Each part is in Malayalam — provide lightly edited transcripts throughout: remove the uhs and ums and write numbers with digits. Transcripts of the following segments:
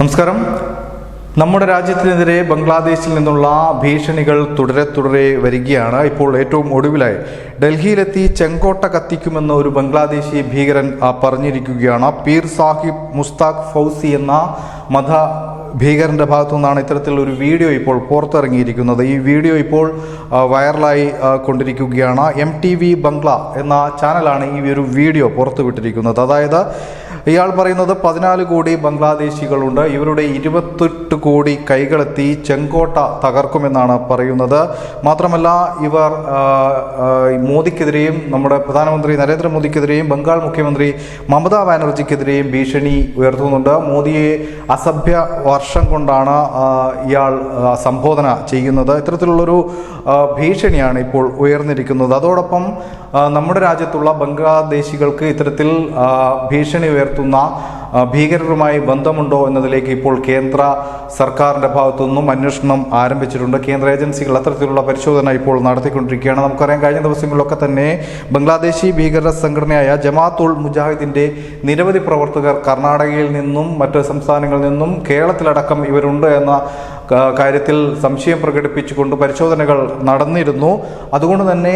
നമസ്കാരം. നമ്മുടെ രാജ്യത്തിനെതിരെ ബംഗ്ലാദേശിൽ നിന്നുള്ള ഭീഷണികൾ തുടരെ വരികയാണ്. ഇപ്പോൾ ഏറ്റവും ഒടുവിലായി ഡൽഹിയിലെത്തി ചെങ്കോട്ട കത്തിക്കുമെന്ന് ഒരു ബംഗ്ലാദേശി ഭീകരൻ പറഞ്ഞിരിക്കുകയാണ്. പീർ സാഹിബ് മുസ്താഖ് ഫൗസി എന്ന മത ഭീകരന്റെ ഭാഗത്തു നിന്നാണ് ഇത്തരത്തിലൊരു വീഡിയോ ഇപ്പോൾ പുറത്തിറങ്ങിയിരിക്കുന്നത്. ഈ വീഡിയോ ഇപ്പോൾ വൈറലായി കൊണ്ടിരിക്കുകയാണ്. MTV ബംഗ്ല എന്ന ചാനലാണ് ഈ ഒരു വീഡിയോ പുറത്തുവിട്ടിരിക്കുന്നത്. അതായത് ഇയാൾ പറയുന്നത് 14 കോടി ബംഗ്ലാദേശികളുണ്ട്, ഇവരുടെ 28 കോടി കൈകളെത്തി ചെങ്കോട്ട തകർക്കുമെന്നാണ് പറയുന്നത്. മാത്രമല്ല ഇവർ മോദിക്കെതിരെയും നമ്മുടെ പ്രധാനമന്ത്രി നരേന്ദ്രമോദിക്കെതിരെയും ബംഗാൾ മുഖ്യമന്ത്രി മമതാ ബാനർജിക്കെതിരെയും ഭീഷണി ഉയർത്തുന്നുണ്ട്. മോദിയെ അസഭ്യ വർഷം കൊണ്ടാണ് ഇയാൾ സംബോധന ചെയ്യുന്നത്. ഇത്തരത്തിലുള്ളൊരു ഭീഷണിയാണ് ഇപ്പോൾ ഉയർന്നിരിക്കുന്നത്. അതോടൊപ്പം നമ്മുടെ രാജ്യത്തുള്ള ബംഗ്ലാദേശികൾക്ക് ഇത്തരത്തിൽ ഭീഷണി ഉയർത്തുന്ന ഭീകരരുമായി ബന്ധമുണ്ടോ എന്നതിലേക്ക് ഇപ്പോൾ കേന്ദ്ര സർക്കാരിൻ്റെ ഭാഗത്തു നിന്നും അന്വേഷണം ആരംഭിച്ചിട്ടുണ്ട്. കേന്ദ്ര ഏജൻസികൾ അത്തരത്തിലുള്ള പരിശോധന ഇപ്പോൾ നടത്തിക്കൊണ്ടിരിക്കുകയാണ്. നമുക്കറിയാം, കഴിഞ്ഞ ദിവസങ്ങളിലൊക്കെ തന്നെ ബംഗ്ലാദേശി ഭീകര സംഘടനയായ ജമാഅത്ത് ഉൽ മുജാഹിദിൻ്റെ നിരവധി പ്രവർത്തകർ കർണാടകയിൽ നിന്നും മറ്റ് സംസ്ഥാനങ്ങളിൽ നിന്നും കേരളത്തിലടക്കം ഇവരുണ്ട് എന്ന കാര്യത്തിൽ സംശയം പ്രകടിപ്പിച്ചുകൊണ്ട് പരിശോധനകൾ നടന്നിരുന്നു. അതുകൊണ്ട് തന്നെ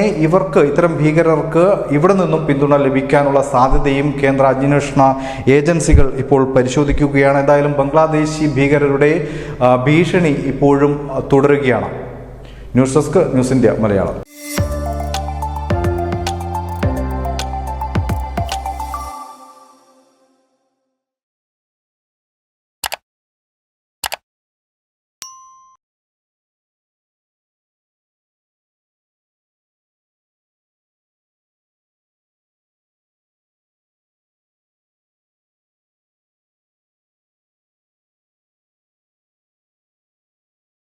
ഇത്തരം ഭീകരർക്ക് ഇവിടെ നിന്നും പിന്തുണ ലഭിക്കാനുള്ള സാധ്യതയും കേന്ദ്ര അന്വേഷണ ഏജൻസികൾ ഇപ്പോൾ പരിശോധിക്കുകയാണ്. എന്തായാലും ബംഗ്ലാദേശി ഭീകരരുടെ ഭീഷണി ഇപ്പോഴും തുടരുകയാണ്. News desk, news India Malayalam.